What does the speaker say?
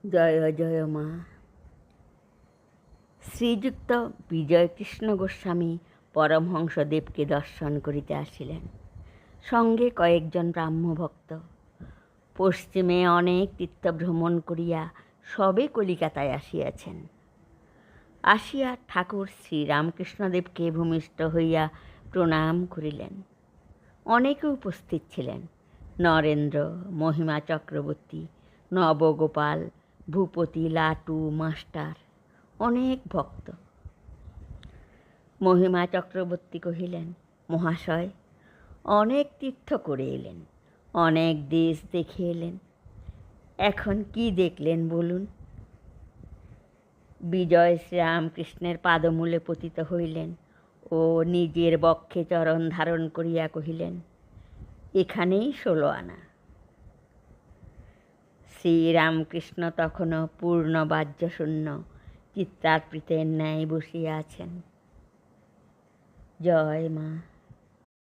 জয় জয় মা। শ্রীযুক্ত বিজয়কৃষ্ণ গোস্বামী পরমহংসদেবকে দর্শন করিতে আসিলেন, সঙ্গে কয়েকজন ব্রাহ্মভক্ত। পশ্চিমে অনেক তীর্থভ্রমণ করিয়া সবে কলিকাতায় আসিয়াছেন। আসিয়া ঠাকুর শ্রীরামকৃষ্ণদেবকে ভূমিষ্ঠ হইয়া প্রণাম করিলেন। অনেকে উপস্থিত ছিলেন। নরেন্দ্র, মহিমা চক্রবর্তী, নবগোপাল, ভূপতি, লাটু, মাস্টার, অনেক ভক্ত। মহিমা চক্রবর্তী কহিলেন, মহাশয়, অনেক তীর্থ করে এলেন, অনেক দেশ দেখে এলেন, এখন কি দেখলেন বলুন? বিজয় শ্রীরামকৃষ্ণের পাদমূলে পতিত হইলেন ও নিজের বক্ষে চরণ ধারণ করিয়া কহিলেন, এখানেই 16 আনা। শ্রীরামকৃষ্ণ তখনও পূর্ণ বাহ্যশূন্য চিত্রার্পিতের ন্যায় বসিয়া আছেন। জয় মা।